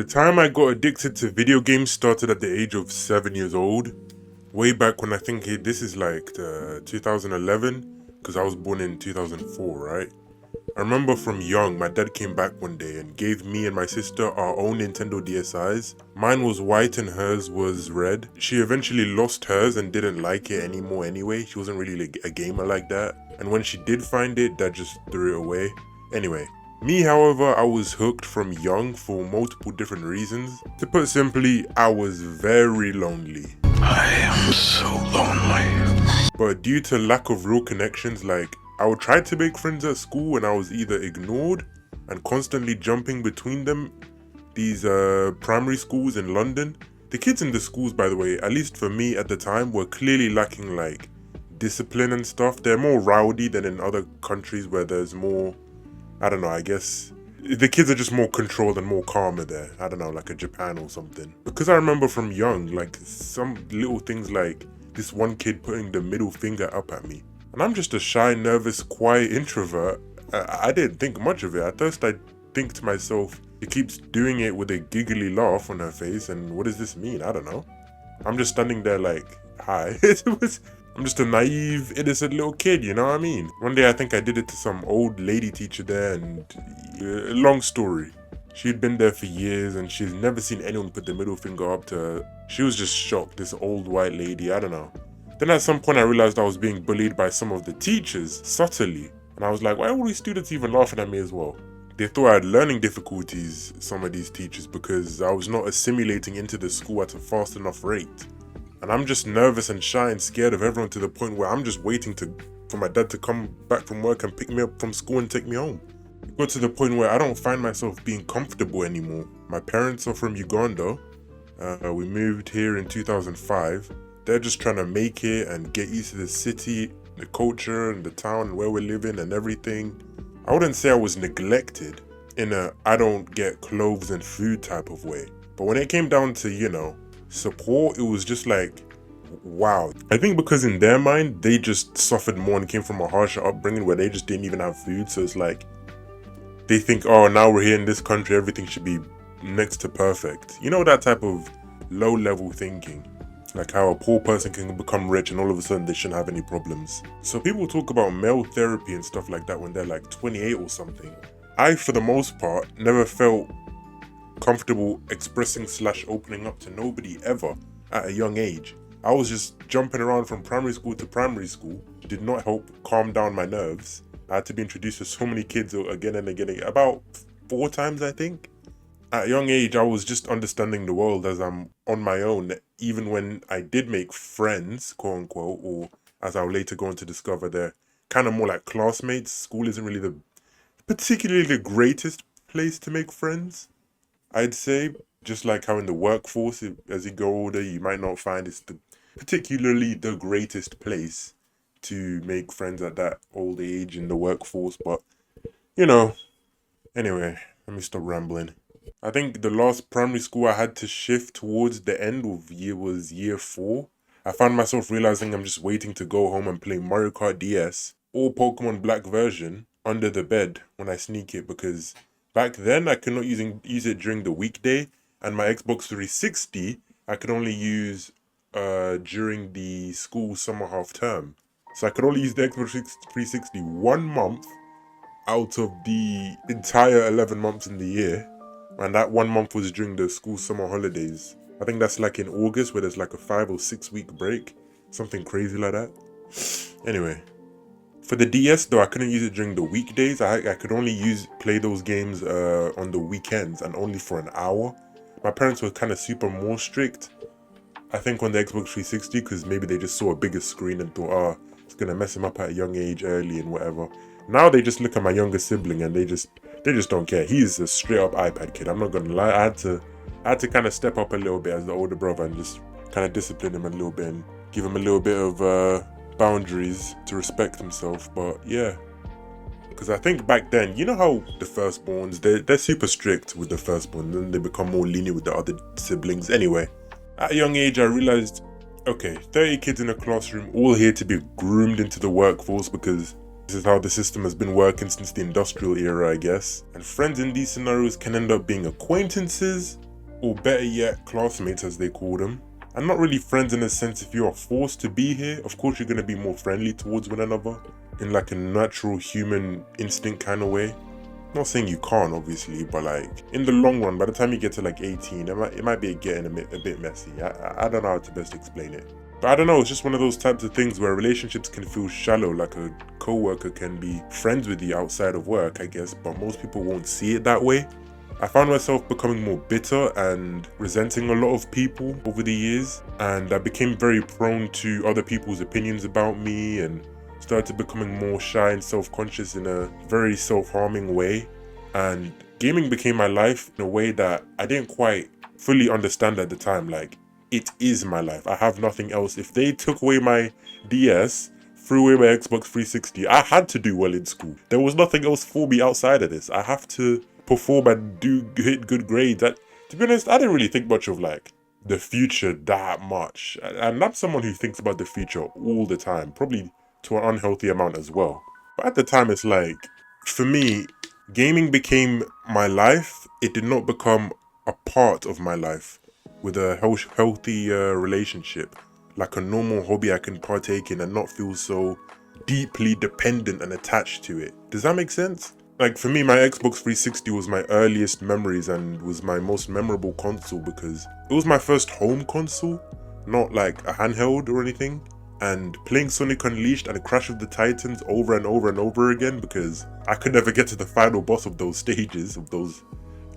The time I got addicted to video games started at the age of 7 years old. Way back when I think this is like 2011, because I was born in 2004, right? I remember from young, my dad came back one day and gave me and my sister our own Nintendo DSi's. Mine was white and hers was red. She eventually lost hers and didn't like it anymore anyway. She wasn't really a gamer like that. And when she did find it, dad just threw it away. Anyway, me, however, I was hooked from young for multiple different reasons. To put simply, I was very lonely. I am so lonely. But due to lack of real connections, like I would try to make friends at school and I was either ignored and constantly jumping between them. These primary schools in London. The kids in the schools, by the way, at least for me at the time, were clearly lacking like discipline and stuff. They're more rowdy than in other countries where there's more, I don't know, I guess the kids are just more controlled and more calmer there. I don't know, like a Japan or something. Because I remember from young, like some little things like this one kid putting the middle finger up at me. And I'm just a shy, nervous, quiet introvert. I didn't think much of it. At first I think to myself, she keeps doing it with a giggly laugh on her face, and what does this mean? I don't know. I'm just standing there like, hi. I'm just a naive, innocent little kid, you know what I mean? One day I think I did it to some old lady teacher there, and long story. She'd been there for years and she's never seen anyone put the middle finger up to her. She was just shocked, this old white lady, I don't know. Then at some point I realized I was being bullied by some of the teachers, subtly. And I was like, why are all these students even laughing at me as well? They thought I had learning difficulties, some of these teachers, because I was not assimilating into the school at a fast enough rate. And I'm just nervous and shy and scared of everyone to the point where I'm just waiting for my dad to come back from work and pick me up from school and take me home. It got to the point where I don't find myself being comfortable anymore. My parents are from Uganda. We moved here in 2005. They're just trying to make it and get used to the city, the culture and the town and where we're living and everything. I wouldn't say I was neglected in a I don't get clothes and food type of way. But when it came down to, support, it was just like, wow. I think because in their mind, they just suffered more and came from a harsher upbringing where they just didn't even have food. So it's like, they think, oh, now we're here in this country, everything should be next to perfect. You know, that type of low level thinking. Like how a poor person can become rich and all of a sudden they shouldn't have any problems. So people talk about male therapy and stuff like that when they're like 28 or something. I, for the most part, never felt comfortable expressing / opening up to nobody ever at a young age. I was just jumping around from primary school to primary school. It did not help calm down my nerves. I had to be introduced to so many kids again and again, about 4 times I think. At a young age, I was just understanding the world as I'm on my own, even when I did make friends, quote unquote, or as I'll later go on to discover, they're kind of more like classmates. School isn't really particularly the greatest place to make friends, I'd say. Just like how in the workforce, as you go older, you might not find it's particularly the greatest place to make friends at that old age in the workforce. But, anyway, let me stop rambling. I think the last primary school I had to shift towards the end of year was year 4. I found myself realizing I'm just waiting to go home and play Mario Kart DS or Pokemon Black version under the bed when I sneak it, because back then I could not use it during the weekday, and my Xbox 360 I could only use during the school summer half term. So I could only use the Xbox 360 1 month out of the entire 11 months in the year. And that 1 month was during the school summer holidays. I think that's like in August where there's like a 5 or 6 week break. Something crazy like that. Anyway. For the DS though, I couldn't use it during the weekdays. I could only play those games on the weekends and only for an hour. My parents were kind of super more strict. I think on the Xbox 360 because maybe they just saw a bigger screen and thought, it's going to mess him up at a young age early and whatever. Now they just look at my younger sibling and they just don't care. He's a straight up iPad kid. I'm not gonna lie. I had to kind of step up a little bit as the older brother and just kind of discipline him a little bit and give him a little bit of boundaries to respect himself. But yeah, because I think back then, you know how the firstborns, they're super strict with the firstborn, then they become more lenient with the other siblings. Anyway, at a young age, I realized, okay, 30 kids in a classroom, all here to be groomed into the workforce because this is how the system has been working since the industrial era, I guess. And friends in these scenarios can end up being acquaintances, or better yet, classmates as they call them. And not really friends in a sense. If you are forced to be here, of course you're going to be more friendly towards one another in like a natural human instinct kind of way. Not saying you can't, obviously, but like in the long run, by the time you get to like 18, it might be getting a bit messy. I don't know how to best explain it. But I don't know, it's just one of those types of things where relationships can feel shallow, like a co-worker can be friends with you outside of work, I guess, but most people won't see it that way. I found myself becoming more bitter and resenting a lot of people over the years, and I became very prone to other people's opinions about me and started becoming more shy and self-conscious in a very self-harming way. And gaming became my life in a way that I didn't quite fully understand at the time. Like, it is my life. I have nothing else. If they took away my DS, threw away my Xbox 360, I had to do well in school. There was nothing else for me outside of this. I have to perform and hit good grades. To be honest, I didn't really think much of like the future that much. And I'm someone who thinks about the future all the time, probably to an unhealthy amount as well. But at the time, it's like, for me, gaming became my life. It did not become a part of my life with a healthy relationship, like a normal hobby I can partake in and not feel so deeply dependent and attached to it. Does that make sense? Like for me, my Xbox 360 was my earliest memories and was my most memorable console because it was my first home console, not like a handheld or anything. And playing Sonic Unleashed and Crash of the Titans over and over and over again because I could never get to the final boss of those stages, of those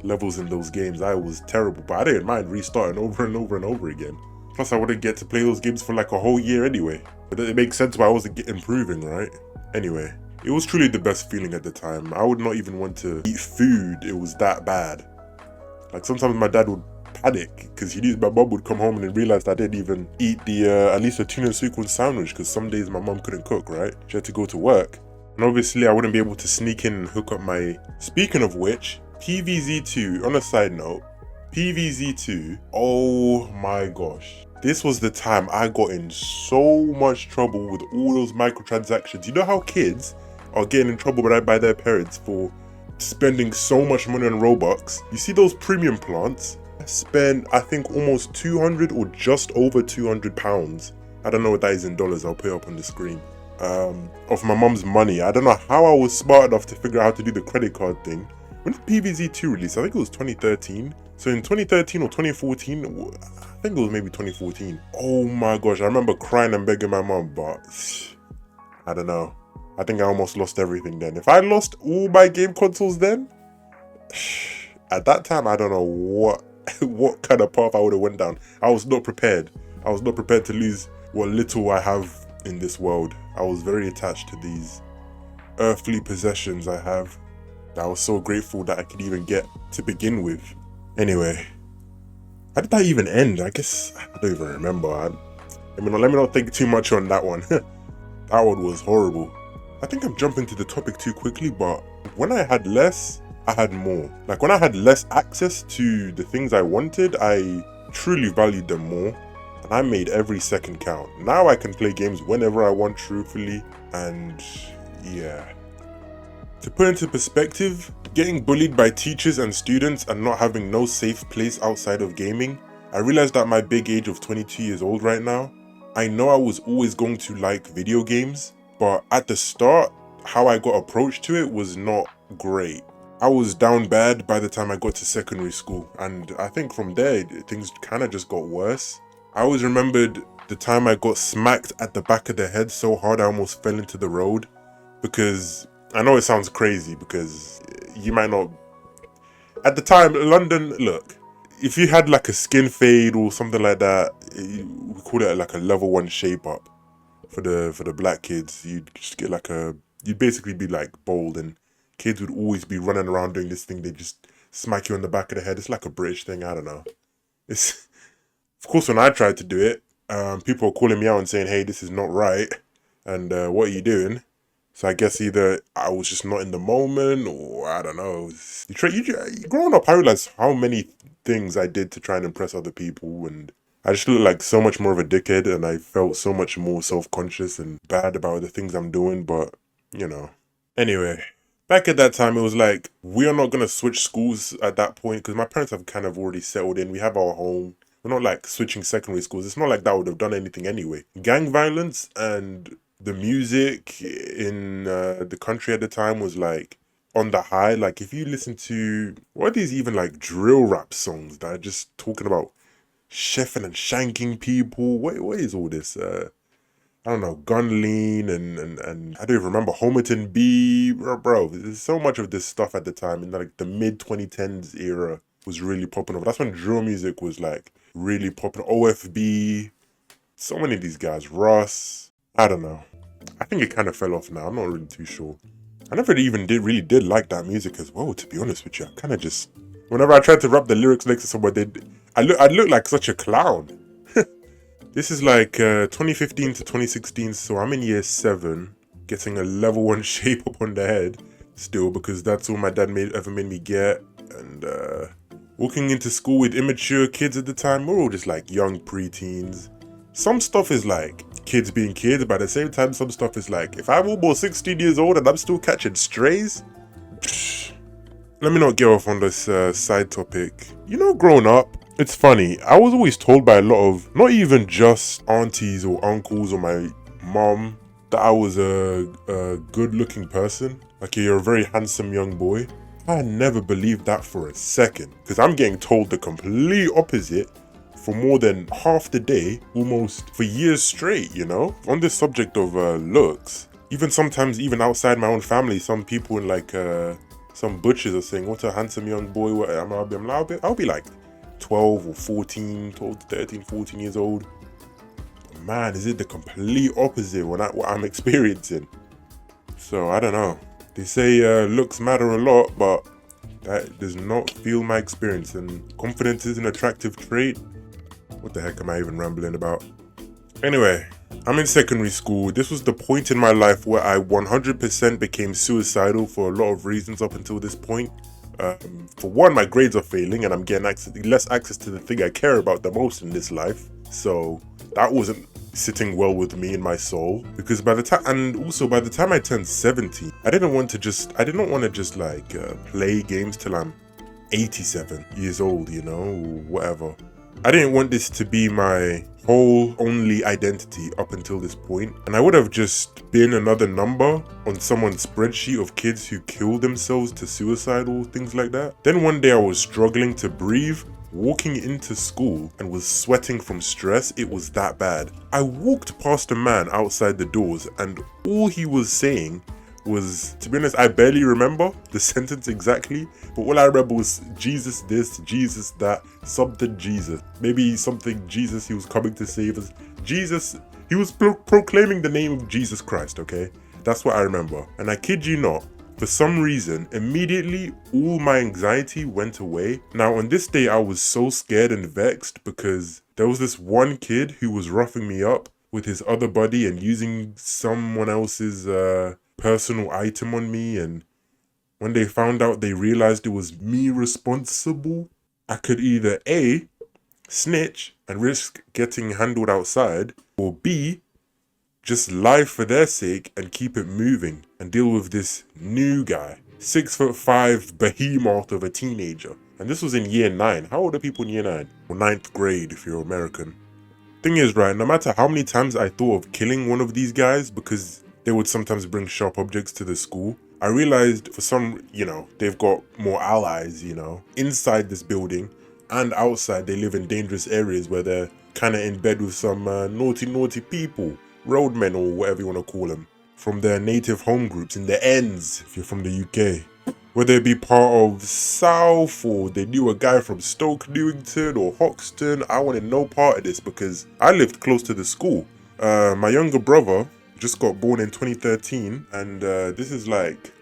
levels in those games. I was terrible, but I didn't mind restarting over and over and over again. Plus I wouldn't get to play those games for like a whole year anyway. But it makes sense why I wasn't improving, right? Anyway, it was truly the best feeling at the time. I would not even want to eat food, it was that bad. Like sometimes my dad would panic because he knew my mum would come home and then realized I didn't even eat the at least a tuna sequin sandwich because some days my mum couldn't cook, right? She had to go to work. And obviously I wouldn't be able to sneak in and hook up my... Speaking of which, PVZ2, on a side note, PVZ2, oh my gosh. This was the time I got in so much trouble with all those microtransactions. You know how kids are getting in trouble by their parents for spending so much money on Robux? You see those premium plants? I spent, I think, almost 200 or just over 200 pounds. I don't know what that is in dollars, I'll put it up on the screen. Of my mum's money. I don't know how I was smart enough to figure out how to do the credit card thing. When did PVZ2 release? I think it was 2013. So in 2013 or 2014, I think it was maybe 2014. Oh my gosh, I remember crying and begging my mum, but I don't know. I think I almost lost everything then. If I lost all my game consoles then, at that time, I don't know what kind of path I would have went down. I was not prepared. I was not prepared to lose what little I have in this world. I was very attached to these earthly possessions I have. I was so grateful that I could even get to begin with. Anyway, how did that even end? I guess I don't even remember. Let me not think too much on that one. That one was horrible. I think I'm jumping to the topic too quickly, but when I had less, I had more. Like when I had less access to the things I wanted, I truly valued them more. And I made every second count. Now I can play games whenever I want, truthfully. And yeah. To put into perspective, getting bullied by teachers and students and not having no safe place outside of gaming, I realized at my big age of 22 years old right now, I know I was always going to like video games, but at the start, how I got approached to it was not great. I was down bad by the time I got to secondary school, and I think from there, things kind of just got worse. I always remembered the time I got smacked at the back of the head so hard I almost fell into the road, because I know it sounds crazy because you might not... At the time, London, look, if you had like a skin fade or something like that, we call it like a level 1 shape up for the black kids. You'd just get like you'd basically be like bald, and kids would always be running around doing this thing. They just smack you on the back of the head. It's like a British thing, I don't know. It's, of course, when I tried to do it, people were calling me out and saying, hey, this is not right, and what are you doing? So I guess either I was just not in the moment, or I don't know. Growing up, I realized how many things I did to try and impress other people, and I just looked like so much more of a dickhead, and I felt so much more self-conscious and bad about the things I'm doing, but, you know. Anyway, Back at that time, it was like, we are not going to switch schools at that point because my parents have kind of already settled in. We have our home. We're not like switching secondary schools. It's not like that would have done anything anyway. Gang violence and the music in the country at the time was like on the high. Like if you listen to, what are these even like drill rap songs that are just talking about chefing and shanking people? What is all this? I don't know, Gun Lean and I don't even remember Homerton B. Bro, there's so much of this stuff at the time in like the mid 2010s era was really popping off. That's when drill music was like really popping. OFB, so many of these guys, Russ. I don't know. I think it kind of fell off now. I'm not really too sure. I never even really did like that music as well, to be honest with you. I kind of just, whenever I tried to rap the lyrics next to somebody, I'd look like such a clown. This is like 2015 to 2016, so I'm in year 7, getting a level 1 shape up on the head still because that's all my dad ever made me get. And walking into school with immature kids at the time, we're all just like young preteens. Some stuff is like kids being kids, but at the same time, some stuff is like, if I'm almost 16 years old and I'm still catching strays, psh. Let me not get off on this side topic. You know, growing up, it's funny, I was always told by a lot of, not even just aunties or uncles or my mom, that I was a good looking person. Like, you're a very handsome young boy. I never believed that for a second, because I'm getting told the complete opposite for more than half the day, almost for years straight, you know? On this subject of looks, even sometimes, even outside my own family, some people in like, some butchers are saying, what a handsome young boy. I'll be like 12 or 14, 12 to 13, 14 years old. But man, is it the complete opposite what I'm experiencing? So I don't know. They say looks matter a lot, but that does not feel my experience. And confidence is an attractive trait. What the heck am I even rambling about? Anyway, I'm in secondary school. This was the point in my life where I 100% became suicidal for a lot of reasons up until this point. For one, my grades are failing and I'm getting less access to the thing I care about the most in this life. So that wasn't sitting well with me in my soul, because by the time I turned 17, I didn't want to just like play games till I'm 87 years old, you know, or whatever. I didn't want this to be my whole only identity up until this point, and I would have just been another number on someone's spreadsheet of kids who killed themselves to suicide or things like that. Then one day I was struggling to breathe, walking into school, and was sweating from stress. It was that bad. I walked past a man outside the doors, and all he was saying was, to be honest, I barely remember the sentence exactly, but all I remember was Jesus this, Jesus that, something Jesus. Maybe something Jesus, he was coming to save us. Jesus, he was proclaiming the name of Jesus Christ, okay? That's what I remember. And I kid you not, for some reason, immediately all my anxiety went away. Now on this day, I was so scared and vexed because there was this one kid who was roughing me up with his other buddy and using someone else's personal item on me, and when they found out, they realized it was me responsible. I could either A, snitch and risk getting handled outside, or B, just lie for their sake and keep it moving and deal with this new guy, 6'5" behemoth of a teenager. And this was in year 9. How old are people in year 9? Or 9th grade if you're American. Thing is, right, no matter how many times I thought of killing one of these guys because they would sometimes bring sharp objects to the school, I realized for some, you know, they've got more allies, you know, inside this building and outside. They live in dangerous areas where they're kind of in bed with some naughty people, roadmen or whatever you want to call them, from their native home groups in the ends, if you're from the UK. Whether it be part of South or they knew a guy from Stoke Newington or Hoxton, I wanted no part of this because I lived close to the school. My younger brother just got born in 2013, and this is like,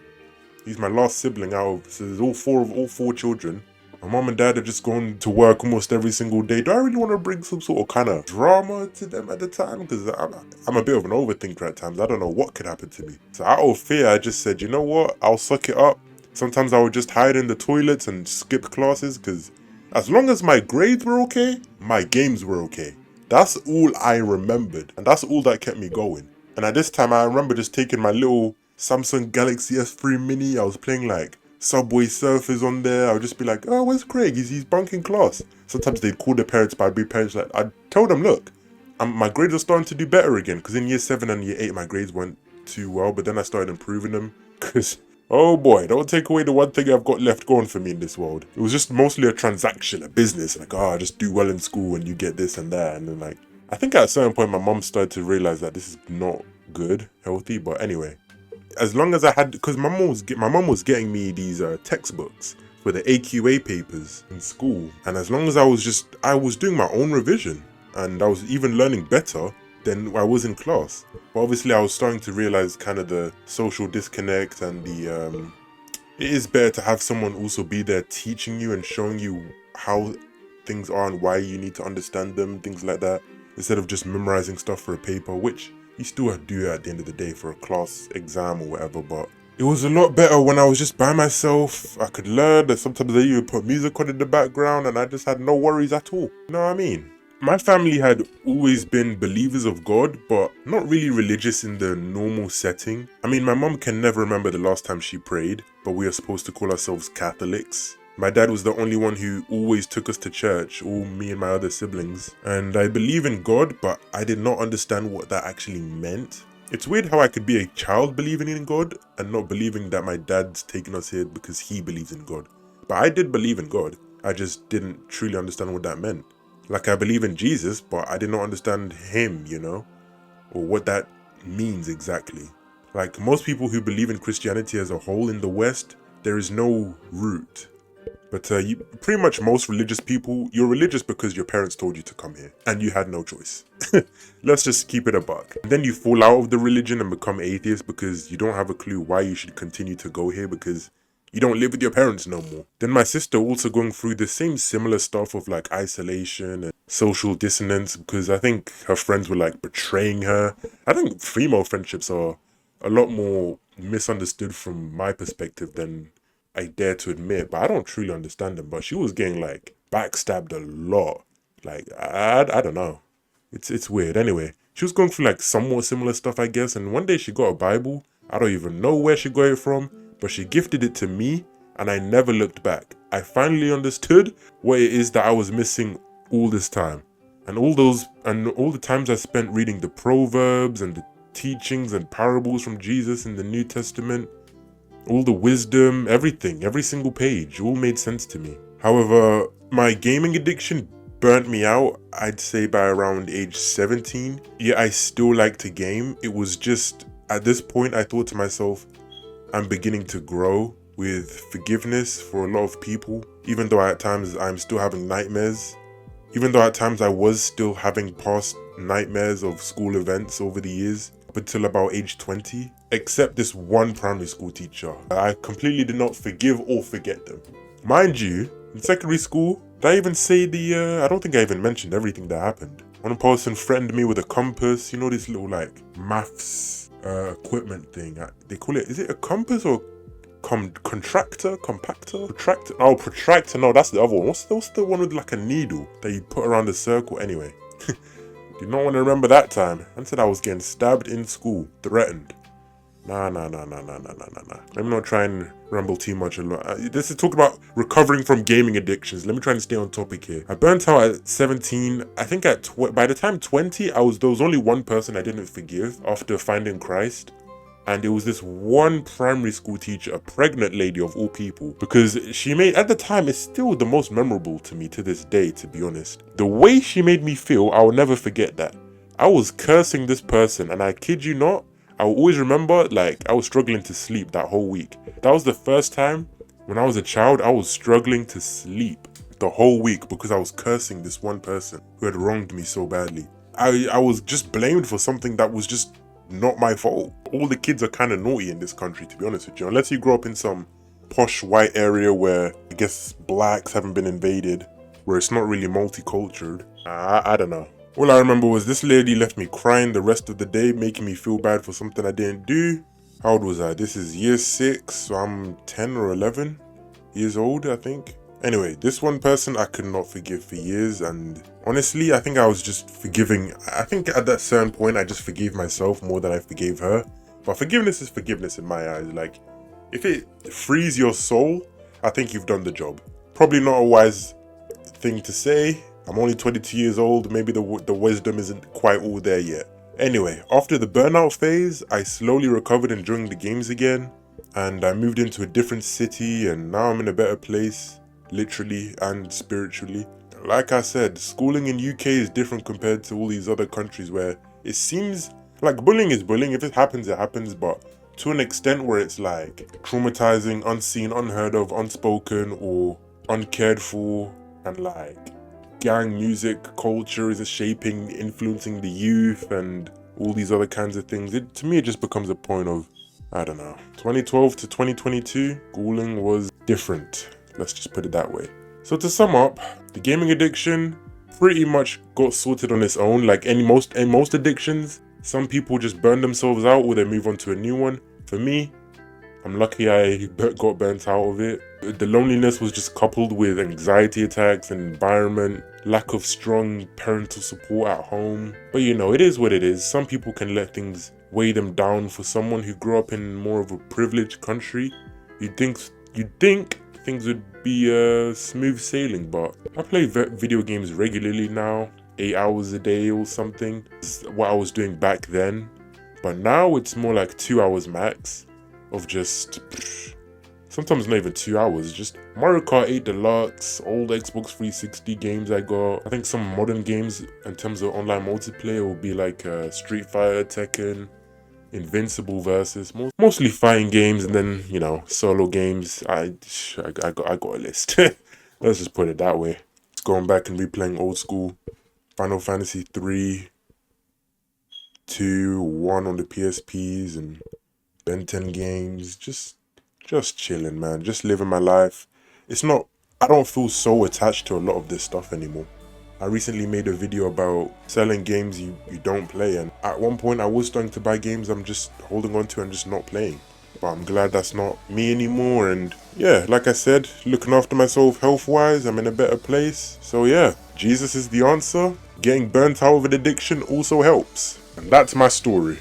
he's my last sibling out of, so there's all four children. My mom and dad have just gone to work almost every single day. Do I really want to bring some sort of kind of drama to them at the time? Because I'm a bit of an overthinker at times. I don't know what could happen to me. So out of fear, I just said, you know what? I'll suck it up. Sometimes I would just hide in the toilets and skip classes because as long as my grades were okay, my games were okay. That's all I remembered, and that's all that kept me going. And at this time, I remember just taking my little Samsung Galaxy S3 Mini. I was playing like Subway Surfers on there. I would just be like, oh, where's Craig? He's bunking class. Sometimes they'd call the parents, but I'd be parents like, I'd tell them, look, my grades are starting to do better again. Because in year 7 and year 8, my grades weren't too well. But then I started improving them. Because, oh boy, don't take away the one thing I've got left going for me in this world. It was just mostly a transaction, a business. Like, oh, just do well in school and you get this and that. And then like, I think at a certain point, my mom started to realize that this is not good, healthy. But anyway, as long as I had, because my mom was getting me these textbooks for the AQA papers in school, and as long as I was doing my own revision, and I was even learning better than I was in class. But obviously, I was starting to realize kind of the social disconnect and the it is better to have someone also be there teaching you and showing you how things are and why you need to understand them, things like that, instead of just memorizing stuff for a paper, which you still do at the end of the day for a class exam or whatever. But it was a lot better when I was just by myself. I could learn, and sometimes they even put music on in the background, and I just had no worries at all. You know what I mean? My family had always been believers of God, but not really religious in the normal setting. I mean, my mom can never remember the last time she prayed, but we are supposed to call ourselves Catholics. My dad was the only one who always took us to church, all me and my other siblings. And I believe in God, but I did not understand what that actually meant. It's weird how I could be a child believing in God and not believing that my dad's taken us here because he believes in God. But I did believe in God. I just didn't truly understand what that meant. Like, I believe in Jesus, but I did not understand him, you know, or what that means exactly. Like, most people who believe in Christianity as a whole in the West, there is no root. But pretty much most religious people, you're religious because your parents told you to come here and you had no choice. Let's just keep it a buck. And then you fall out of the religion and become atheist because you don't have a clue why you should continue to go here because you don't live with your parents no more. Then my sister also going through the same similar stuff of like isolation and social dissonance because I think her friends were like betraying her. I think female friendships are a lot more misunderstood from my perspective than I dare to admit, but I don't truly understand them. But she was getting like backstabbed a lot. Like, I don't know. It's weird. Anyway, she was going through like somewhat similar stuff, I guess. And one day she got a Bible. I don't even know where she got it from, but she gifted it to me and I never looked back. I finally understood what it is that I was missing all this time. And all the times I spent reading the Proverbs and the teachings and parables from Jesus in the New Testament, all the wisdom, everything, every single page, all made sense to me. However, my gaming addiction burnt me out, I'd say by around age 17. Yeah, I still like to game. It was just, at this point, I thought to myself, I'm beginning to grow with forgiveness for a lot of people, even though at times I'm still having nightmares. Even though at times I was still having past nightmares of school events over the years, up until about age 20. Except this one primary school teacher. I completely did not forgive or forget them. Mind you, in secondary school, did I even say I don't think I even mentioned everything that happened. One person threatened me with a compass, you know, this little like maths equipment thing. They call it, is it a compass or contractor? Compactor? Protractor? Oh, protractor, no, that's the other one. What's the one with like a needle that you put around the circle? Anyway, do not want to remember that time. I said I was getting stabbed in school, threatened. Nah. Let me not try and ramble too much. This is talking about recovering from gaming addictions. Let me try and stay on topic here. I burnt out at 17. I think by the time 20, there was only one person I didn't forgive after finding Christ. And it was this one primary school teacher, a pregnant lady of all people, because she made, at the time, it's still the most memorable to me to this day, to be honest. The way she made me feel, I will never forget that. I was cursing this person, and I kid you not, I will always remember, like, I was struggling to sleep that whole week. That was the first time, when I was a child, I was struggling to sleep the whole week because I was cursing this one person who had wronged me so badly. I was just blamed for something that was just not my fault. All the kids are kind of naughty in this country, to be honest with you. Unless you grow up in some posh white area where, I guess, blacks haven't been invaded, where it's not really multicultural. I don't know. All I remember was this lady left me crying the rest of the day, making me feel bad for something I didn't do. How old was I? This is year 6, so I'm 10 or 11 years old, I think. Anyway, this one person I could not forgive for years, and honestly, I think I was just forgiving. I think at that certain point, I just forgave myself more than I forgave her. But forgiveness is forgiveness in my eyes. Like, if it frees your soul, I think you've done the job. Probably not a wise thing to say. I'm only 22 years old. Maybe the wisdom isn't quite all there yet. Anyway, after the burnout phase, I slowly recovered enjoying the games again. And I moved into a different city, and now I'm in a better place, literally and spiritually. Like I said, schooling in UK is different compared to all these other countries where it seems like bullying is bullying. If it happens, but to an extent where it's like traumatizing, unseen, unheard of, unspoken, or uncared for, and like gang music culture is shaping, influencing the youth and all these other kinds of things. To me, it just becomes a point of, I don't know, 2012 to 2022, schooling was different. Let's just put it that way. So to sum up, the gaming addiction pretty much got sorted on its own. Like most addictions, some people just burn themselves out or they move on to a new one. For me, I'm lucky I got burnt out of it. The loneliness was just coupled with anxiety attacks, environment, lack of strong parental support at home. But you know, it is what it is. Some people can let things weigh them down. For someone who grew up in more of a privileged country, you'd think things would be smooth sailing, but I play video games regularly now, 8 hours a day or something. This is what I was doing back then, but now it's more like 2 hours max of just, sometimes not even 2 hours, just Mario Kart 8 Deluxe, old Xbox 360 games I got. I think some modern games in terms of online multiplayer will be like Street Fighter, Tekken, Invincible versus, mostly fighting games, and then, you know, solo games. I got a list. Let's just put it that way. It's going back and replaying old school Final Fantasy 3, 2, 1 on the PSPs, and Ben 10 games. Just chilling, man. Just living my life. I don't feel so attached to a lot of this stuff anymore. I recently made a video about selling games you don't play, and at one point I was starting to buy games I'm just holding on to and just not playing. But I'm glad that's not me anymore, and yeah, like I said, looking after myself health-wise, I'm in a better place. So yeah, Jesus is the answer. Getting burnt out of an addiction also helps. And that's my story.